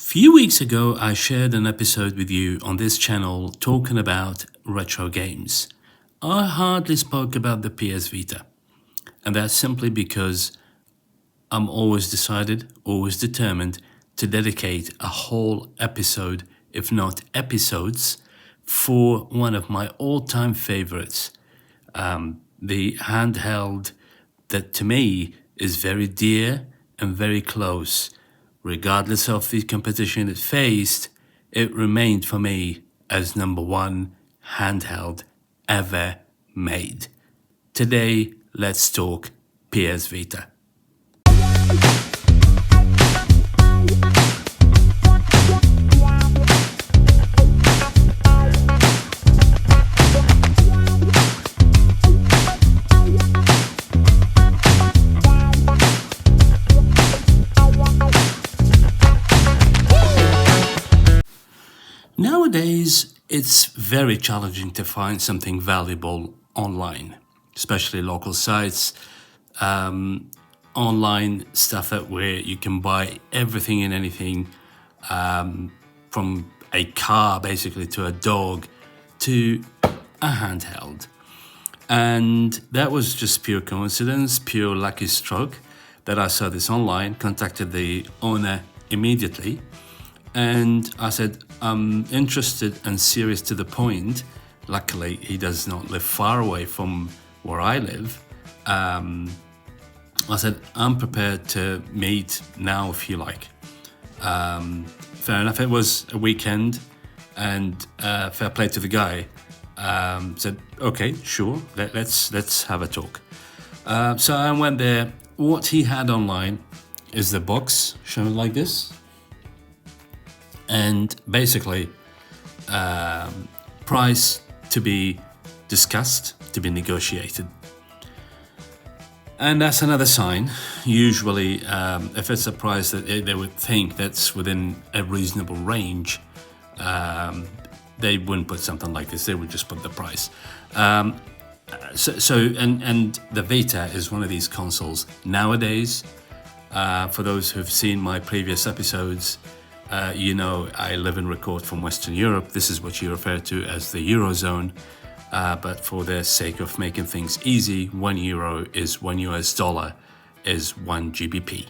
Few weeks ago, I shared an episode with you on this channel talking about retro games. I hardly spoke about the PS Vita, and that's simply because I'm always determined to dedicate a whole episode, if not episodes, for one of my all-time favorites, the handheld that to me is very dear and very close. Regardless of the competition it faced, it remained for me as number one handheld ever made. Today, let's talk PS Vita. Nowadays, it's very challenging to find something valuable online, especially local sites, online stuff where you can buy everything and anything, from a car basically to a dog to a handheld. And that was just pure coincidence, pure lucky stroke that I saw this online, contacted the owner immediately. And I said, I'm interested and serious to the point. Luckily, he does not live far away from where I live. I said, I'm prepared to meet now if you like. Fair enough, it was a weekend and fair play to the guy. Said, okay, sure, let's have a talk. So I went there. What he had online is the box shown like this. And basically, price to be discussed, to be negotiated. And that's another sign. Usually, if it's a price that they would think that's within a reasonable range, they wouldn't put something like this. They would just put the price. So the Vita is one of these consoles nowadays. For those who've seen my previous episodes, you know, I live and record from Western Europe. This is what you refer to as the Eurozone. But for the sake of making things easy, €1 is $1 is 1 GBP.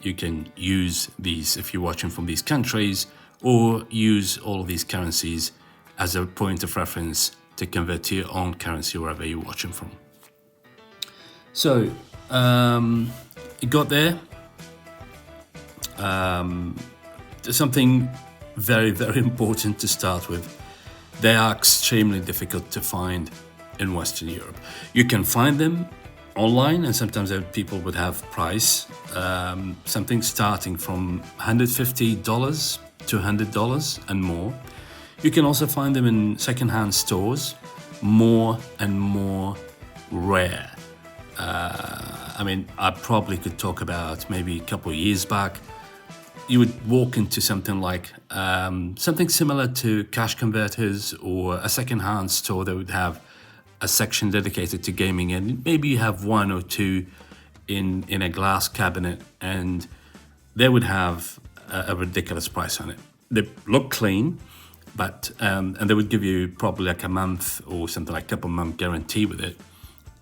You can use these if you're watching from these countries, or use all of these currencies as a point of reference to convert to your own currency wherever you're watching from. So, it got there. Something very, very important to start with. They are extremely difficult to find in Western Europe. You can find them online, and sometimes people would have price, something starting from $150 to $100 and more. You can also find them in secondhand stores, more and more rare. I mean, I probably could talk about maybe a couple of years back. You would walk into something like something similar to cash converters or a second-hand store that would have a section dedicated to gaming, and maybe you have one or two in a glass cabinet, and they would have a ridiculous price on it. They look clean, but and they would give you probably like a month or something like a couple month guarantee with it.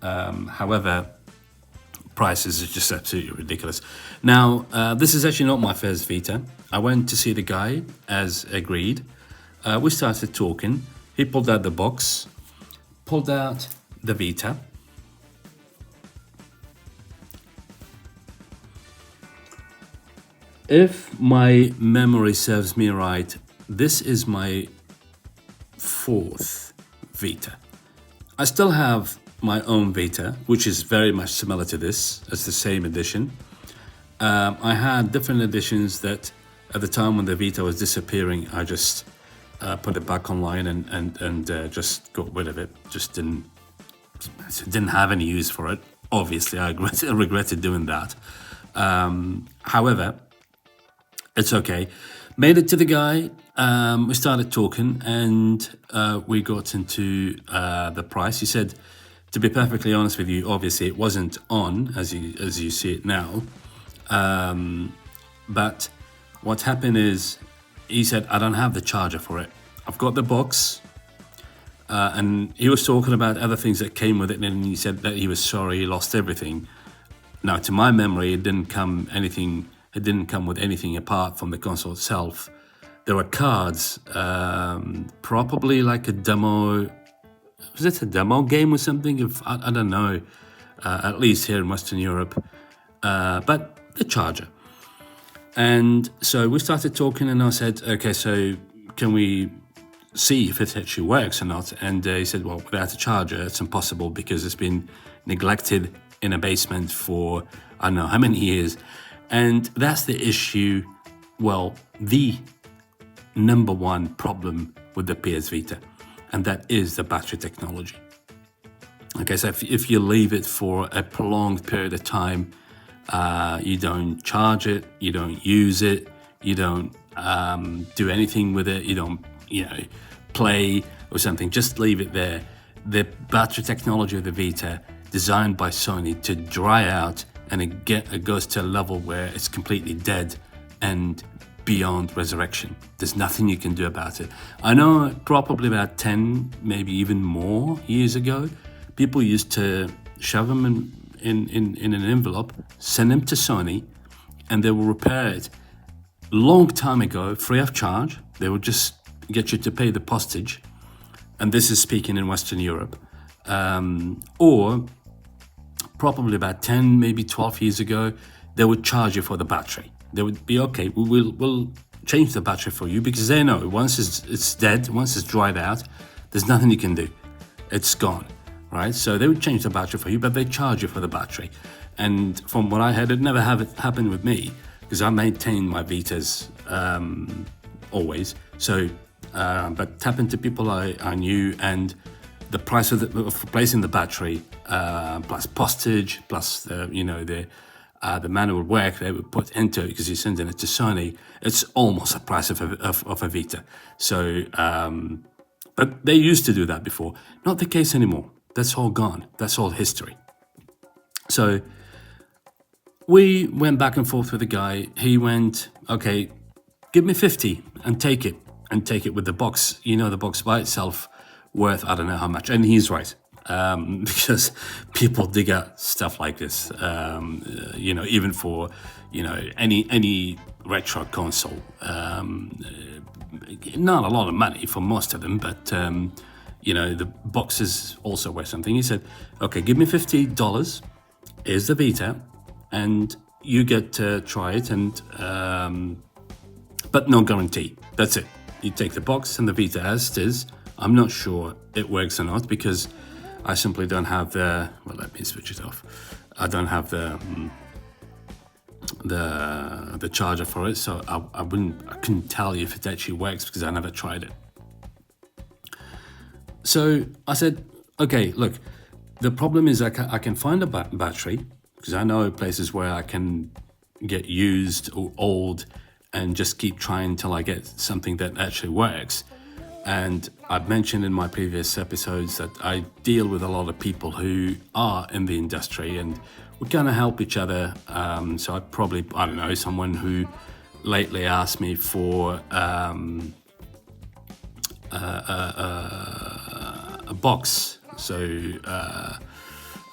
However, prices are just absolutely ridiculous. Now, this is actually not my first Vita. I went to see the guy as agreed. We started talking. He pulled out the box, pulled out the Vita. If my memory serves me right, this is my fourth Vita. I still have my own Vita, which is very much similar to this, as the same edition. I had different editions that at the time when the Vita was disappearing, I just put it back online and just got rid of it. Just didn't have any use for it. Obviously, I regretted doing that. However, it's okay. Made it to the guy. We started talking, and we got into the price. He said, to be perfectly honest with you, obviously it wasn't on as you see it now, but what happened is he said, I don't have the charger for it. I've got the box. And he was talking about other things that came with it, and he said that he was sorry he lost everything. Now, to my memory, it didn't come with anything apart from the console itself. There were cards, probably like a demo. Was it a demo game or something? If I don't know. At least here in Western Europe. But the charger. And so we started talking, and I said, okay, so can we see if it actually works or not? And he said, well, without a charger, it's impossible because it's been neglected in a basement for I don't know how many years. And that's the issue, well, the number one problem with the PS Vita, and that is the battery technology. Okay, so if you leave it for a prolonged period of time, you don't charge it, you don't use it, you don't do anything with it, you don't, play or something, just leave it there. The battery technology of the Vita, designed by Sony to dry out, and it goes to a level where it's completely dead and beyond resurrection. There's nothing you can do about it. I know probably about 10, maybe even more years ago, people used to shove them in an envelope, send them to Sony, and they will repair it. Long time ago, free of charge. They would just get you to pay the postage, and this is speaking in Western Europe. Or probably about 10, maybe 12 years ago, they would charge you for the battery. They would be, okay, we'll change the battery for you, because they know once it's dead, once it's dried out, there's nothing you can do. It's gone, right? So they would change the battery for you, but they charge you for the battery. And from what I heard, it never happened with me, because I maintain my Vitas always. So, but happened to people I knew, and the price of replacing the battery, plus postage, plus the manual work they would put into it, because you're sending it to Sony, it's almost the price of a Vita. So, but they used to do that before. Not the case anymore. That's all gone. That's all history. So we went back and forth with the guy. He went, okay, give me 50 and take it with the box. The box by itself worth I don't know how much. And he's right. Because people dig out stuff like this, even for, any retro console. Not a lot of money for most of them, but, the boxes also worth something. He said, okay, give me $50, here's the Vita, and you get to try it, and but no guarantee. That's it. You take the box and the Vita as it is. I'm not sure it works or not, because I simply don't have let me switch it off. I don't have the charger for it, so I couldn't tell you if it actually works, because I never tried it. So I said, okay, look, the problem is I can find a battery, because I know places where I can get used or old and just keep trying until I get something that actually works. And I've mentioned in my previous episodes that I deal with a lot of people who are in the industry, and we kind of help each other. So I don't know, someone who lately asked me for a box. So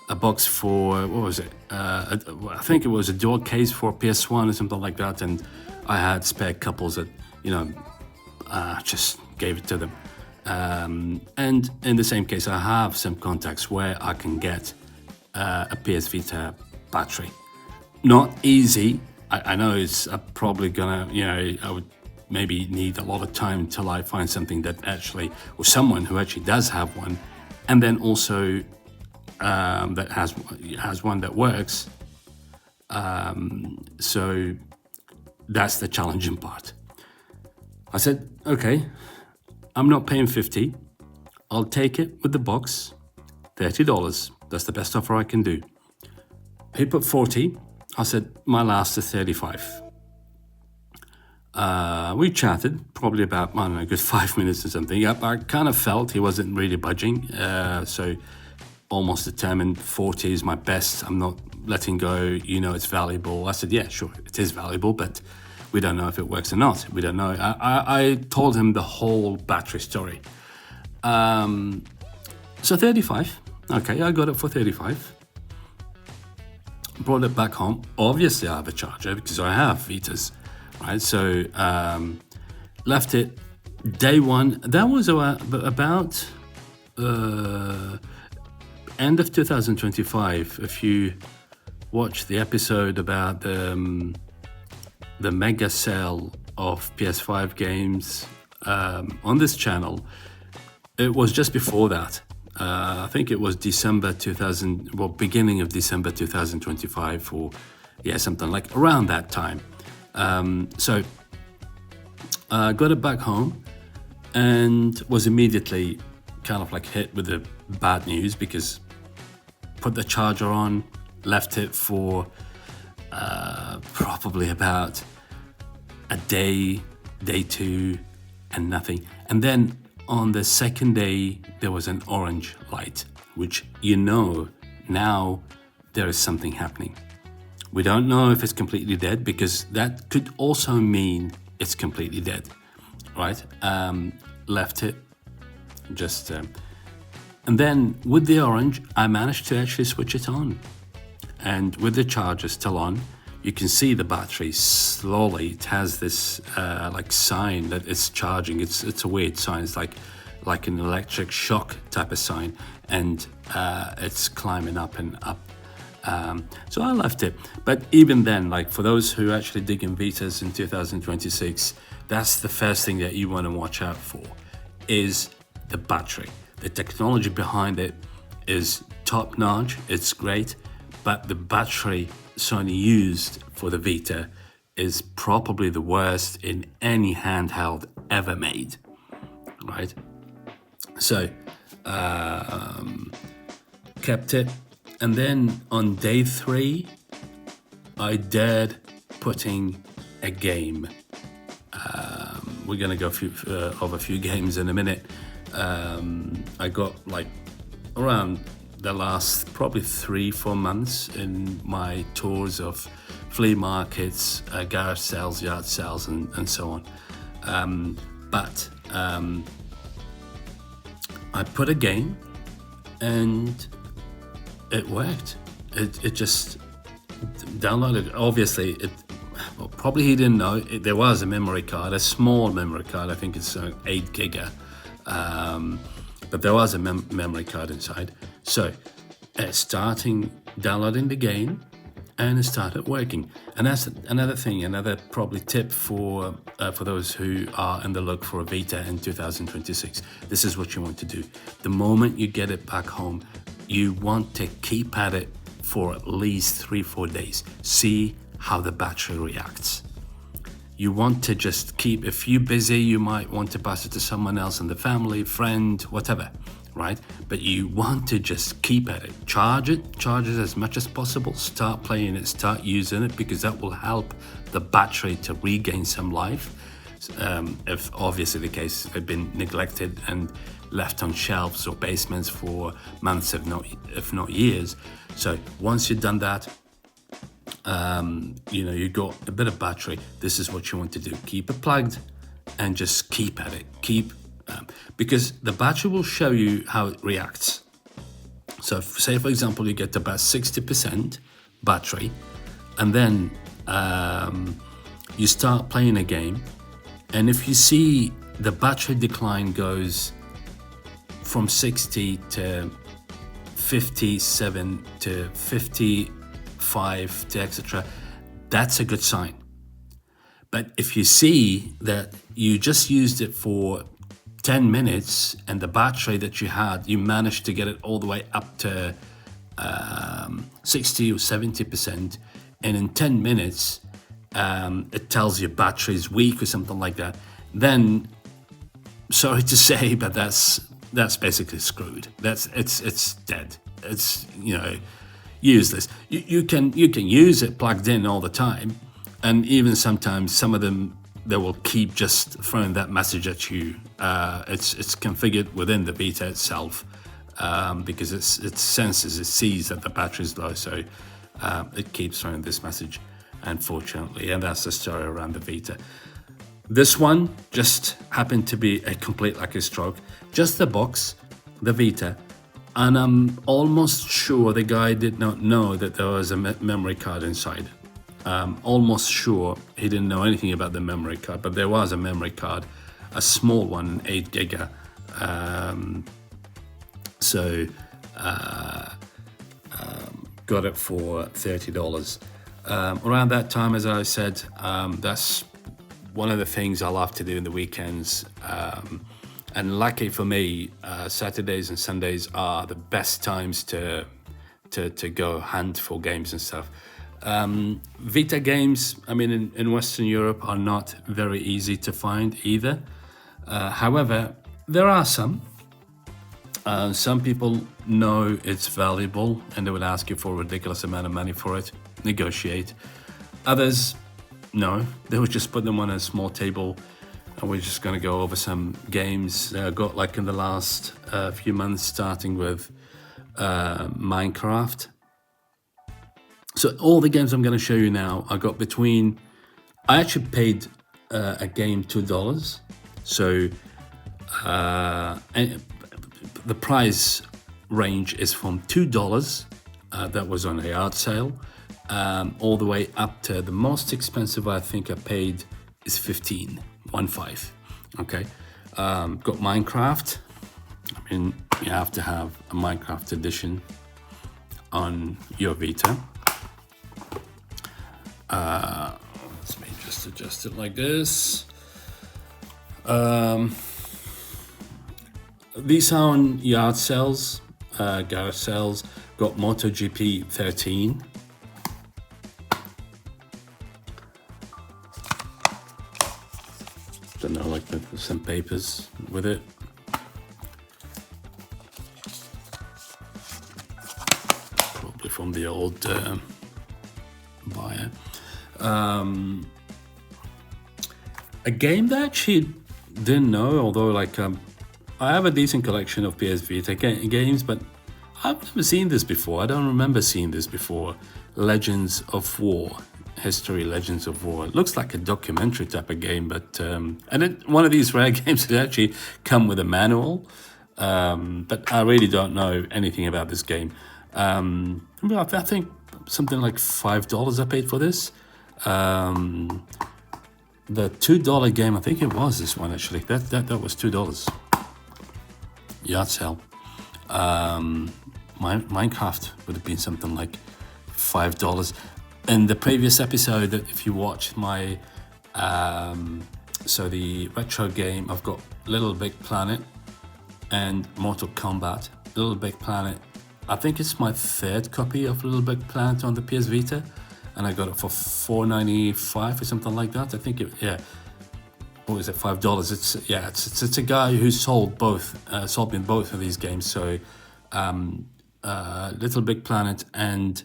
a box for, what was it? I think it was a dual case for PS1 or something like that. And I had spare couples that, just gave it to them. And in the same case, I have some contacts where I can get a PS Vita battery. Not easy. I know it's probably gonna, I would maybe need a lot of time until I find something that actually, or someone who actually does have one, and then also that has one that works. So that's the challenging part. I said, okay, I'm not paying 50. I'll take it with the box, $30. That's the best offer I can do. He put 40. I said, my last is 35. We chatted probably about, I don't know, a good 5 minutes or something. I kind of felt he wasn't really budging. So almost determined 40 is my best. I'm not letting go. It's valuable. I said, yeah, sure, it is valuable, but We don't know if it works or not. We don't know. I told him the whole battery story. So 35. Okay, I got it for 35. Brought it back home. Obviously, I have a charger because I have Vitas, right? So left it day one. That was about end of 2025. If you watch the episode about the mega sale of PS5 games on this channel, it was just before that. I think it was beginning of December 2025, or something like around that time. So I got it back home and was immediately kind of like hit with the bad news, because put the charger on, left it for probably about a day, day two, and nothing. And then on the second day, there was an orange light, which now there is something happening. We don't know if it's completely dead, because that could also mean it's completely dead, right? Left it, just... and then with the orange, I managed to actually switch it on. And with the charger still on, you can see the battery slowly. It has this like sign that it's charging. It's a weird sign. It's like an electric shock type of sign, and it's climbing up and up. So I left it. But even then, like for those who actually dig in Vitas in 2026, that's the first thing that you want to watch out for, is the battery. The technology behind it is top notch. It's great. But the battery Sony used for the Vita is probably the worst in any handheld ever made, right? So, kept it. And then on day 3, I dared putting a game. We're going to go over a few games in a minute. I got like around the last probably 3-4 months in my tours of flea markets, garage sales, yard sales, and so on. But I put a game and it worked. It just downloaded. Obviously, probably he didn't know. There was a memory card, a small memory card. I think it's 8 giga. But there was a memory card inside. So starting downloading the game, and it started working. And that's another thing, another probably tip for those who are in the look for a Vita in 2026. This is what you want to do. The moment you get it back home, you want to keep at it for at least 3-4 days. See how the battery reacts. You want to just keep, if you're busy, you might want to pass it to someone else in the family, friend, whatever, right? But you want to just keep at it. Charge it as much as possible. Start playing it, start using it, because that will help the battery to regain some life. If obviously the case, they've been neglected and left on shelves or basements for months, if not years. So once you've done that, you got a bit of battery. This is what you want to do. Keep it plugged and just keep at it. Because the battery will show you how it reacts. So say, for example, you get about 60% battery, and then you start playing a game, and if you see the battery decline goes from 60 to 57 to 55 to etc., that's a good sign. But if you see that you just used it for 10 minutes and the battery that you had, you managed to get it all the way up to 60 or 70%, and in 10 minutes it tells you battery is weak or something like that, then sorry to say, but that's basically screwed. It's dead. It's useless. You can use it plugged in all the time, and even sometimes some of them, they will keep just throwing that message at you. It's configured within the Vita itself, because it senses, it sees that the battery is low, so it keeps throwing this message. unfortunately, and that's the story around the Vita. This one just happened to be a complete lucky stroke. Just the box, the Vita, and I'm almost sure the guy did not know that there was a memory card inside. Almost sure he didn't know anything about the memory card, but there was a memory card, a small one, 8 giga. So got it for $30. Around that time, as I said, that's one of the things I love to do in the weekends. And lucky for me, Saturdays and Sundays are the best times to go hunt for games and stuff. Vita games, I mean, in Western Europe are not very easy to find either. However, there are some. Some people know it's valuable and they would ask you for a ridiculous amount of money for it, negotiate. Others, no, they would just put them on a small table and we're just going to go over some games I got like in the last few months, starting with Minecraft. So all the games I'm going to show you now, I got between, I actually paid a game $2. So and the price range is from $2, that was on a yard sale, all the way up to the most expensive I think I paid is 15. Okay. Got Minecraft. I mean, you have to have a Minecraft edition on your Vita. Let me just adjust it like this. These are on yard sales, garage sales. Got MotoGP 13. Don't know, like some papers with it. Probably from the old buyer. A game that I actually didn't know, although like I have a decent collection of PS Vita games, but I've never seen this before. I don't remember seeing this before. Legends of War. History Legends of War. It looks like a documentary type of game, but one of these rare games that actually come with a manual. But I really don't know anything about this game. I think something like $5 I paid for this. The $2 game, I think it was this one actually. That was $2. Yard sale. Minecraft would have been something like $5. In the previous episode, if you watched my so the retro game, I've got Little Big Planet and Mortal Kombat. Little Big Planet, I think it's my third copy of Little Big Planet on the PS Vita, and I got it for $4.95 or something like that. I think what was it, $5? It's a guy who sold me both of these games. So Little Big Planet and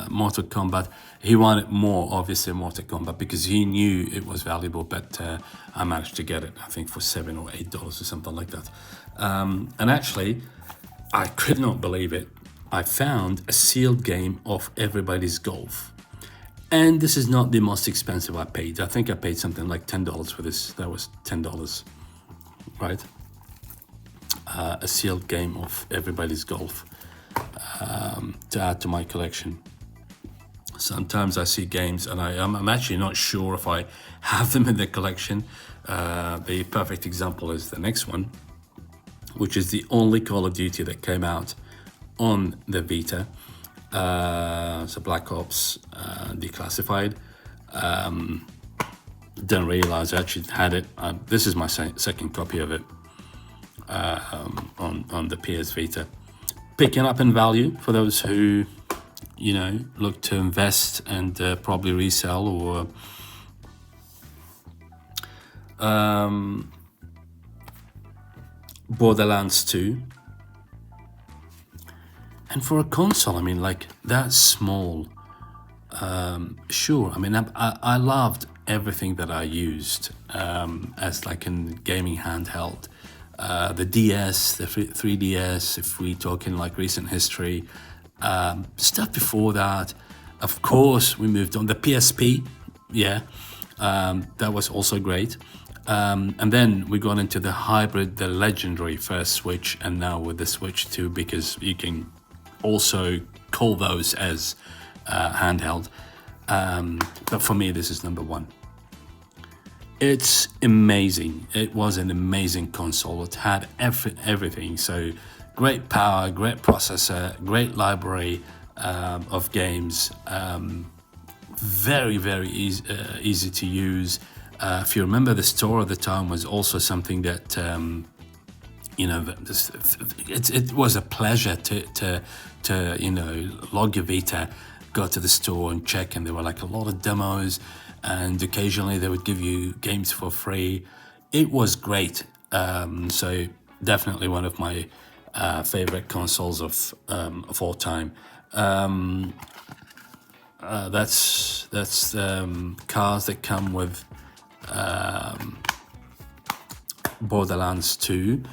Mortal Kombat. He wanted more, obviously, Mortal Kombat, because he knew it was valuable, but I managed to get it, I think, for $7 or $8 or something like that. And actually, I could not believe it. I found a sealed game of Everybody's Golf. And this is not the most expensive I paid. I think I paid something like $10 for this. That was $10, right? A sealed game of Everybody's Golf. To add to my collection. Sometimes I see games and I'm actually not sure if I have them in the collection. The perfect example is the next one, which is the only Call of Duty that came out on the Vita. So Black Ops Declassified. Didn't realize I actually had it. This is my second copy of it on the PS Vita. Picking up in value for those who, look to invest and probably resell or Borderlands 2. And for a console, I mean, like that small, sure. I mean, I loved everything that I used as like a gaming handheld. The DS, the 3DS, if we talk in like recent history, Stuff before that, of course, we moved on. The PSP, yeah, that was also great. And then we got into the hybrid, the legendary first Switch, and now with the Switch 2, because you can also call those as handheld. But for me, this is number one. It's amazing. It was an amazing console. It had everything. So great power, great processor, great library of games. Very, very easy to use. If you remember, the store at the time was also something that, it was a pleasure to log your Vita, go to the store and check, and there were like a lot of demos, and occasionally they would give you games for free. It was great. So definitely one of my favorite consoles of all time. That's cars that come with Borderlands 2.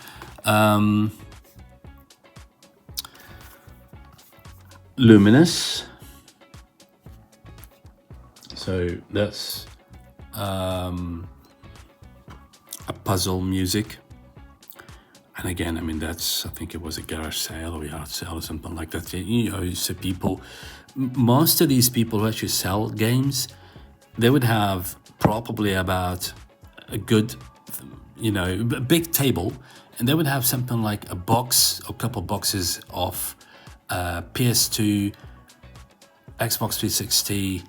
Luminous. So that's a puzzle music. And again, I mean, I think it was a garage sale or yard sale or something like that. So people, most of these people who actually sell games, they would have probably about a good, a big table, and they would have something like a box, a couple boxes of PS2, Xbox 360,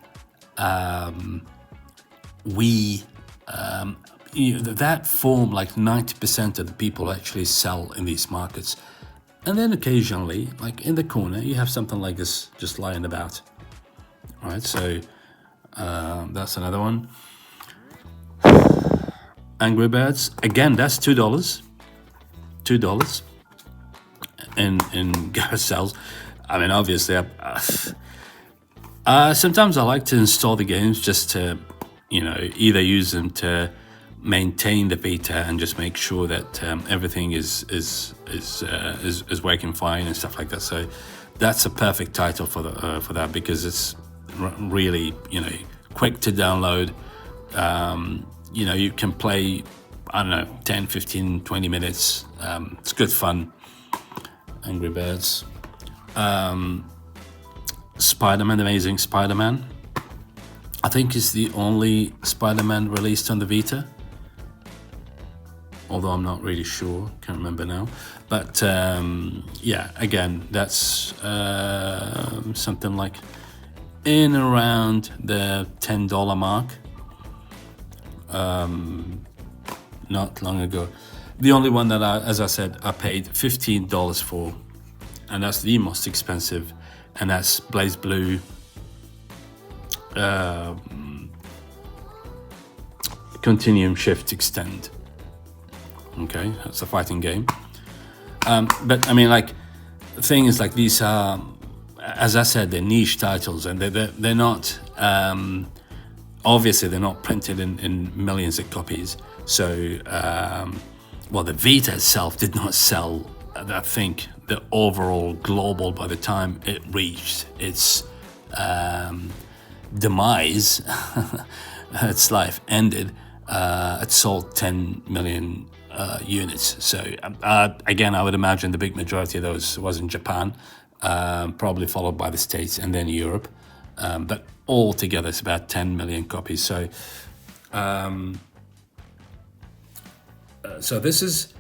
Wii. That form like 90% of the people actually sell in these markets. And then occasionally, like in the corner, you have something like this just lying about. All right, so that's another one. Angry Birds, again, that's $2. $2 in garage sales. I mean, obviously, sometimes I like to install the games just to, either use them to maintain the Vita and just make sure that everything is working fine and stuff like that. So that's a perfect title for that, because it's really quick to download. You can play, I don't know, 10, 15, 20 minutes. It's good fun. Angry Birds. Spider-Man, Amazing Spider-Man. I think it's the only Spider-Man released on the Vita. Although I'm not really sure, can't remember now. But again, that's something like in around the $10 mark. Not long ago. The only one that as I said, I paid $15 for, and that's the most expensive, and that's Blaze Blue Continuum Shift Extend. Okay, that's a fighting game. But I mean, like, the thing is, like, these are, as I said, they're niche titles, and they're not, obviously they're not printed in millions of copies. So, the Vita itself did not sell, I think, the overall global, by the time it reached its demise, its life ended, it sold 10 million units. So again, I would imagine the big majority of those was in Japan, probably followed by the States and then Europe. But altogether, it's about 10 million copies. So, so this is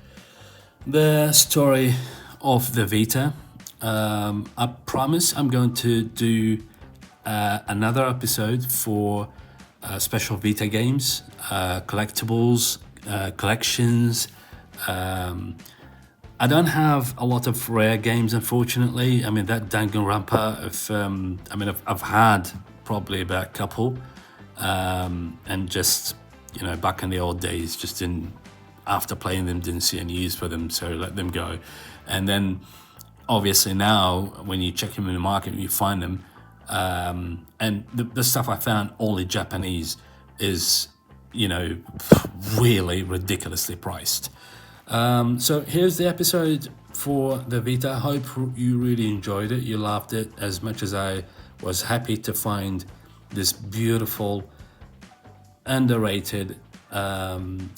the story of the Vita. I promise I'm going to do another episode for special Vita games, collectibles, collections. I don't have a lot of rare games, unfortunately. I mean, that Danganronpa, I've had probably about a couple, and just, back in the old days, just after playing them, didn't see any use for them, so let them go. And then, obviously now, when you check them in the market, you find them, and the stuff I found only Japanese is, really ridiculously priced. So here's the episode for the Vita. I hope you really enjoyed it. You loved it as much as I was happy to find this beautiful, underrated,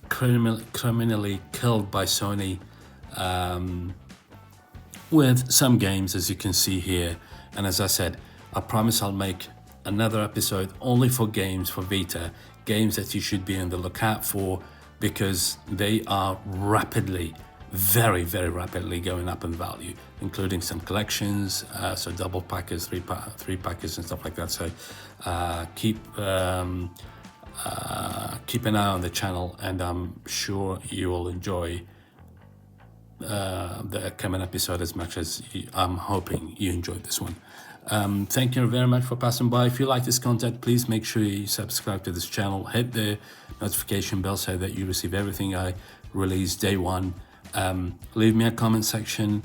criminally killed by Sony, with some games, as you can see here. And as I said, I promise I'll make another episode only for games for Vita, games that you should be on the lookout for, because they are rapidly, very, very rapidly going up in value, including some collections, so double packers, three packers and stuff like that. So keep an eye on the channel, and I'm sure you will enjoy the coming episode as much as I'm hoping you enjoyed this one. Thank you very much for passing by. If you like this content, please make sure you subscribe to this channel, hit the notification bell so that you receive everything I release day one. Leave me a comment section,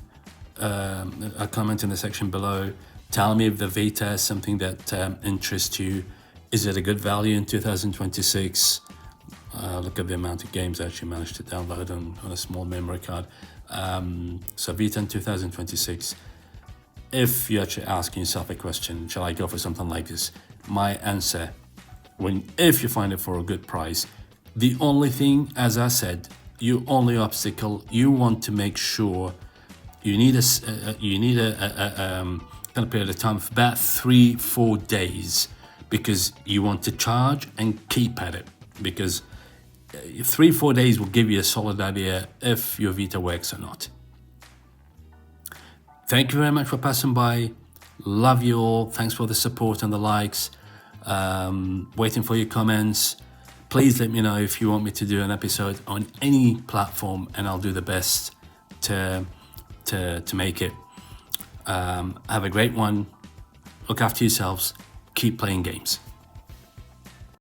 a comment in the section below. Tell me if the Vita is something that interests you. Is it a good value in 2026? Look at the amount of games I actually managed to download on a small memory card. So Vita in 2026. If you're actually asking yourself a question, shall I go for something like this? My answer, if you find it for a good price, the only thing, as I said, your only obstacle, you want to make sure you need a kind of period of time of about 3-4 days, because you want to charge and keep at it, because 3-4 days will give you a solid idea if your Vita works or not. Thank you very much for passing by. Love you all. Thanks for the support and the likes. Waiting for your comments. Please let me know if you want me to do an episode on any platform, and I'll do the best to make it. Have a great one. Look after yourselves. Keep playing games.